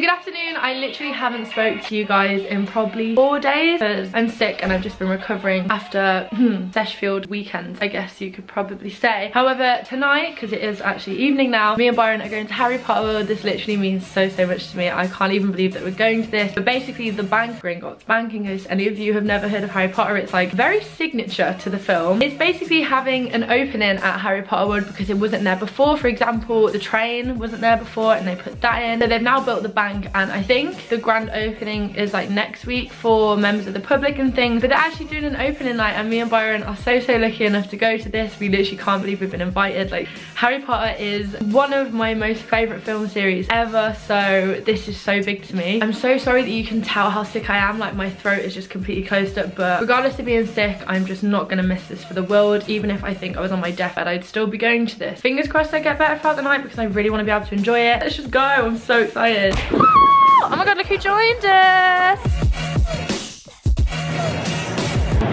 Good afternoon. I literally haven't spoke to you guys in probably 4 days because I'm sick and I've just been recovering after sesh-filled weekends, I guess you could probably say. However, tonight, because it is actually evening now, me and Byron are going to Harry Potter World. This literally means so much to me. I can't even believe that we're going to this. But basically the Gringotts Bank, in case any of you have never heard of Harry Potter, it's like very signature to the film. It's basically having an opening at Harry Potter World because it wasn't there before. For example, the train wasn't there before and they put that in. So they've now built the bank, and I think the grand opening is like next week for members of the public and things. But they're actually doing an opening night and me and Byron are so lucky enough to go to this. We literally can't believe we've been invited. Like, Harry Potter is one of my most favourite film series ever, so this is so big to me. I'm so sorry that you can tell how sick I am. Like, my throat is just completely closed up, but regardless of being sick, I'm just not gonna miss this for the world. Even if I think I was on my deathbed, I'd still be going to this. Fingers crossed I get better throughout the night because I really want to be able to enjoy it. Let's just go. I'm so excited. Oh my god, look who joined us!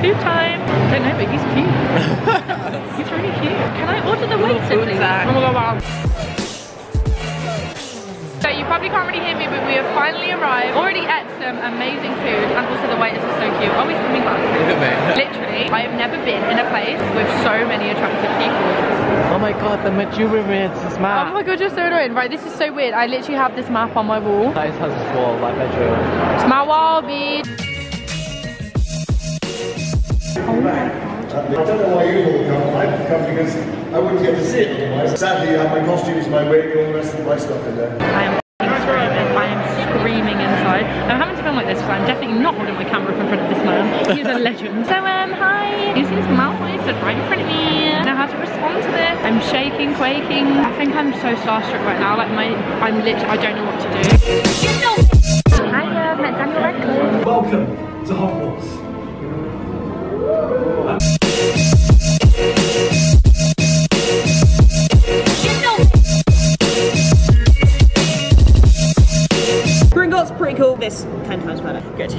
Food time. I don't know, but he's cute. He's really cute. Can I order the waiter, please? Oh my god, wow. So you probably can't really hear me, but we have finally arrived. Already ate some amazing food, and also the waiters are so cute. Are we coming back? Look at me. Literally, I have never been in a place with so many attractive people. Oh my god, the Maduroids is mad. Oh my god, you're so annoying. Right, this is so weird. I literally have this map on my wall. That has a wall, like bedroom. It's my wall, bitch. Oh my god. I don't know why you've all come. I've come because I wouldn't get to see it otherwise. Sadly, I have my costumes, my wig, all the rest of my stuff in there. I am screaming inside. I'm having to film like this because I'm definitely not holding my camera up in front of this man. He's a legend. So hi. You see this Malfoy stood right in front of me. I know how to respond to this. I'm shaking, quaking. I think I'm so starstruck right now. Like I'm literally, I don't know what to do. Hi, met Daniel Radcliffe. Welcome to Hogwarts. Gringotts pretty cool. This 10 times better. Good.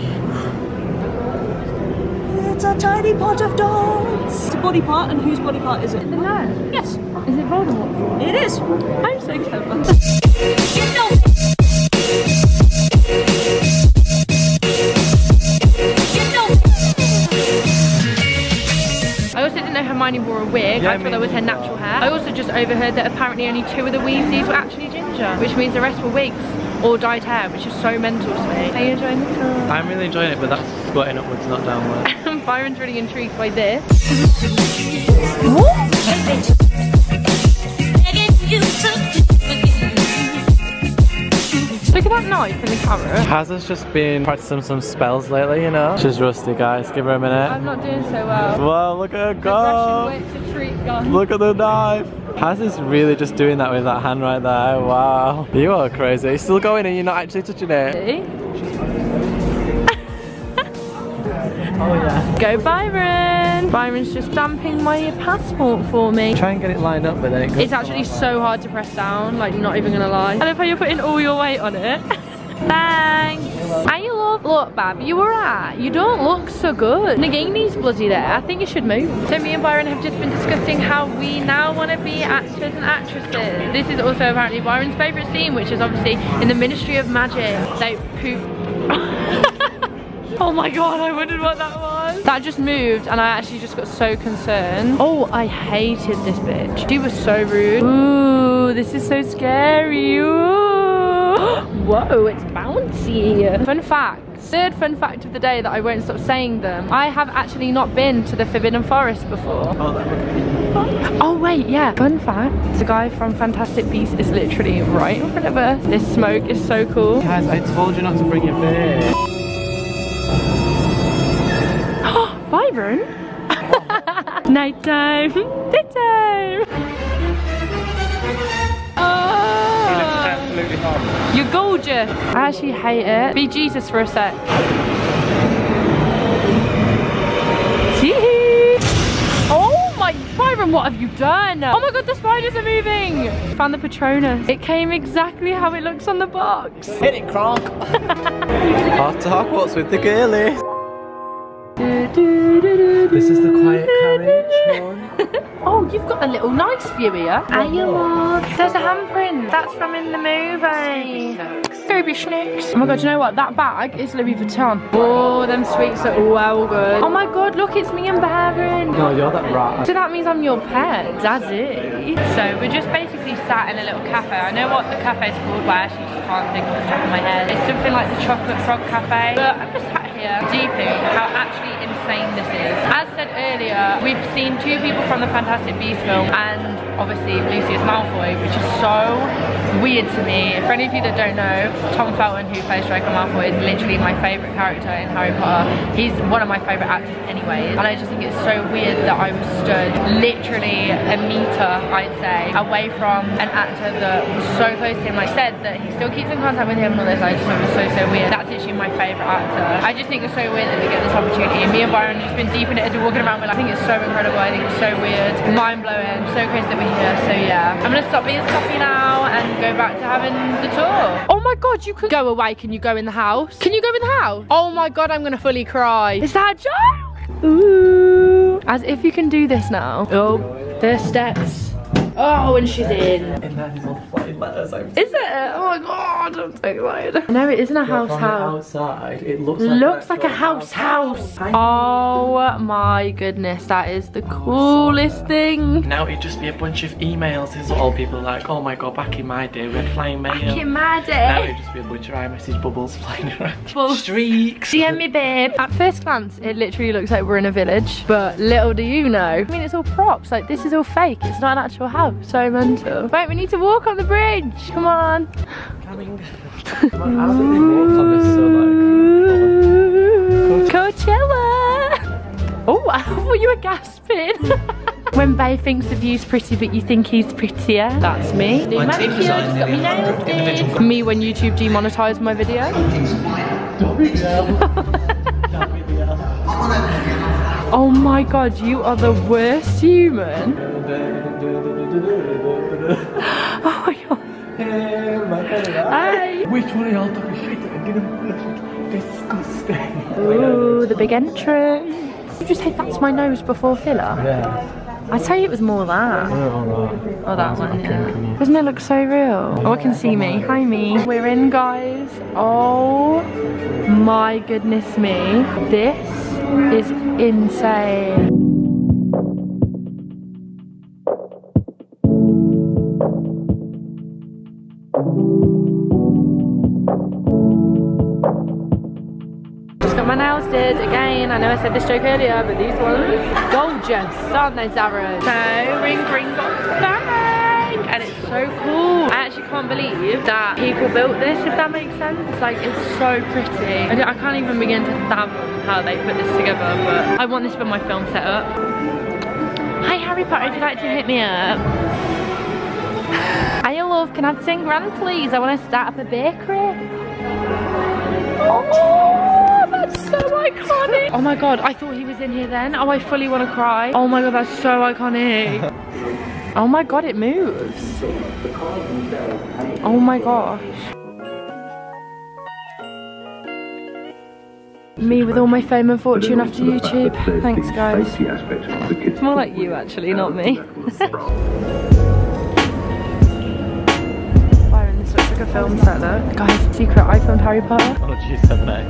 It's a tiny pot of dogs. It's a body part, and whose body part is it? The nose? Yes. Is it Voldemort? It is. I'm so clever. I also didn't know Hermione wore a wig. Yeah, I thought that was her natural hair. I also just overheard that apparently only 2 of the Weasleys were actually ginger, which means the rest were wigs or dyed hair, which is so mental to me. Are you enjoying the film? I'm really enjoying it, but that's squirting upwards, not downwards. Byron's really intrigued by this. Look at that knife in the carrot. Haz has just been practicing some spells lately, you know? She's rusty, guys. Give her a minute. I'm not doing so well. Whoa, look at her go! Russian wit's a treat, guys. Look at the knife! Haz is really just doing that with that hand right there. Wow. You are crazy. You're still going and you're not actually touching it. Oh yeah. Go Byron! Byron's just stamping my passport for me. Try and get it lined up, but then it goes. It's actually so hard to press down, like not even gonna lie. I love how you're putting all your weight on it. Thanks. Are you love? Look, Bab, you alright? You don't look so good. Nagini's bloody there. I think you should move. So me and Byron have just been discussing how we now want to be actors and actresses. This is also apparently Byron's favourite scene, which is obviously in the Ministry of Magic. They poop. Oh my god, I wondered what that was. That just moved and I actually just got so concerned. Oh, I hated this bitch. She was so rude. Ooh, this is so scary. Ooh. Whoa, it's bouncy. Fun fact. Third fun fact of the day that I won't stop saying them. I have actually not been to the Forbidden Forest before. Oh wait, yeah. Fun fact. The guy from Fantastic Beasts is literally right in front of us. This smoke is so cool. Guys, I told you not to bring your beer. Byron? Nighttime. Daytime. Oh. He looks absolutely horrible. You're gorgeous. I actually hate it. Be Jesus for a sec. Tee. Oh my, Byron, what have you done? Oh my god, the spiders are moving. Found the Patronus. It came exactly how it looks on the box. Hit it, Kronk. Off to Hogwarts with the girlies. This is the quiet carriage. Oh, you've got a little nice view here. Are you love? There's a handprint. That's from in the movie. Scooby Snacks. Oh my god, you know what? That bag is Louis Vuitton. Oh, them sweets are well good. Oh my god, look, it's me and Baron. No, you're that rat. So that means I'm your pet, Daddy. So we're just basically sat in a little cafe. I know what the cafe's called, but I actually just can't think off the top of my head. It's something like the Chocolate Frog Cafe. But I'm just sat here deeping how actually insane this is. As said earlier, we've seen 2 people from the Fantastic Beasts film and obviously Lucius Malfoy, which is so weird to me. For any of you that don't know, Tom Felton, who plays Draco Malfoy, is literally my favourite character in Harry Potter. He's one of my favourite actors anyways, and I just think it's so weird that I was stood literally a metre, I'd say, away from an actor that was so close to him. I said that he still keeps in contact with him and all this. I just thought it was so weird. That's literally my favourite actor. I just think it's so weird that we get this opportunity, and me and Byron have just been deep in it as we're walking around. But I think it's so incredible. I think it's so weird, mind-blowing, so crazy that we're here. So yeah, I'm gonna stop being stuffy now and go back to having the tour. Oh my god, you could go away. Can you go in the house? Can you go in the house? Oh my god, I'm gonna fully cry. Is that a joke? Ooh. As if you can do this now. Oh, there's steps. Oh, and she's in. And that is all flying letters. Is it? Oh my god, I'm so excited. No, it isn't a house. Outside, it looks like a house. Oh my goodness, that is the coolest thing. Now it'd just be a bunch of emails. Is all people like, oh my god, back in my day we had flying mail. Back in my day. Now it'd just be a bunch of iMessage bubbles flying around. Streaks. DM me, babe. At first glance, it literally looks like we're in a village, but little do you know. I mean, it's all props. Like, this is all fake. It's not an actual house. So mental. Wait, we need to walk on the bridge. Come on. Coming. How did they walk on this so like Coachella. Oh, I thought you were gasping. When Bay thinks the view's pretty but you think he's prettier. That's me. New manicure, just got me nails did. Me when YouTube demonetised my video. Oh my god, you are the worst human. Oh my god. Hey. Which one of y'all took a shit and get him disgusting? Ooh, the big entrance. You just hit that's my nose before filler? Yeah. I tell you it was more that. Oh, that one, yeah. Doesn't it look so real? Oh, I can see me. Hi, me. We're in, guys. Oh my goodness me. This is insane. My nails did again. I know I said this joke earlier, but these ones gorgeous, aren't they, Zara? So ring bang, and it's so cool. I actually can't believe that people built this, if that makes sense. Like, it's so pretty. I can't even begin to fathom how they put this together, but I want this for my film setup. Hi Harry Potter, if you'd like to hit me up. Hi love, can I have 10 grand please? I want to start up a bakery. Oh, that's so iconic. Oh my god, I thought he was in here then. Oh, I fully want to cry. Oh my god, that's so iconic. Oh my god, it moves. Oh my gosh. Me with all my fame and fortune after YouTube. Thanks guys. It's more like you actually, not me. Like a film set look. Guys, secret, I filmed Harry Potter. Oh jeez, so nice.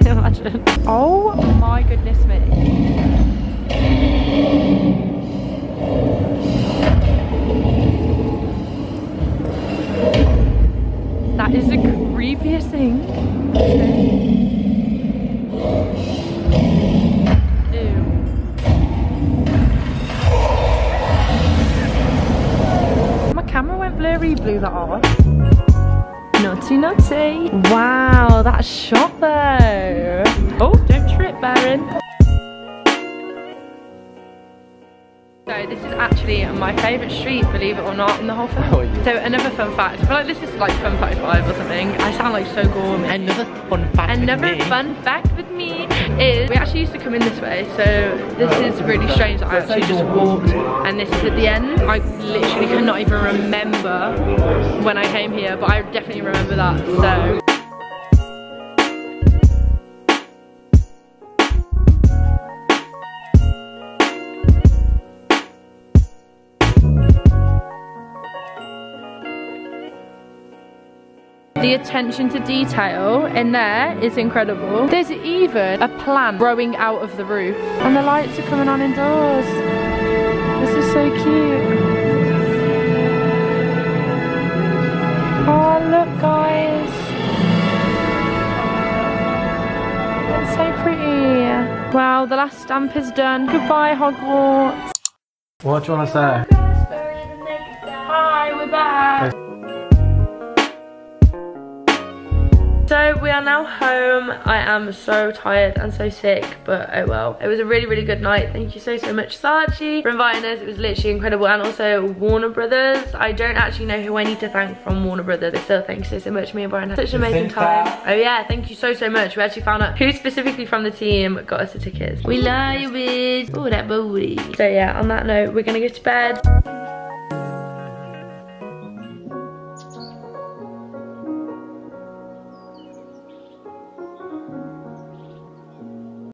Imagine. Oh my goodness me. That is the creepiest thing. Ew. My camera went blurry, blew that off. Naughty, naughty. Wow, that shot though. Oh, don't trip, Baron. So this is actually my favourite street, believe it or not, in the whole film. Oh, yeah. So another fun fact, I feel like this is like fun fact 5 or something. I sound like so gourmet. Another fun fact with me is we actually used to come in this way, so this is really strange that I actually just walked and this is at the end. I literally cannot even remember when I came here, but I definitely remember that, so. The attention to detail in there is incredible. There's even a plant growing out of the roof. And the lights are coming on indoors. This is so cute. Oh, look guys. It's so pretty. Wow, the last stamp is done. Goodbye, Hogwarts. What do you want to say? Hi, we're back. So we are now home. I am so tired and so sick, but oh well. It was a really, really good night. Thank you so much, Saatchi, for inviting us. It was literally incredible. And also Warner Brothers. I don't actually know who I need to thank from Warner Brothers. So thank you so much. Me and Brian had such an amazing time. Oh yeah, thank you so much. We actually found out who specifically from the team got us the tickets. We love you, bitch. Oh, that booty. So yeah, on that note, we're gonna go to bed.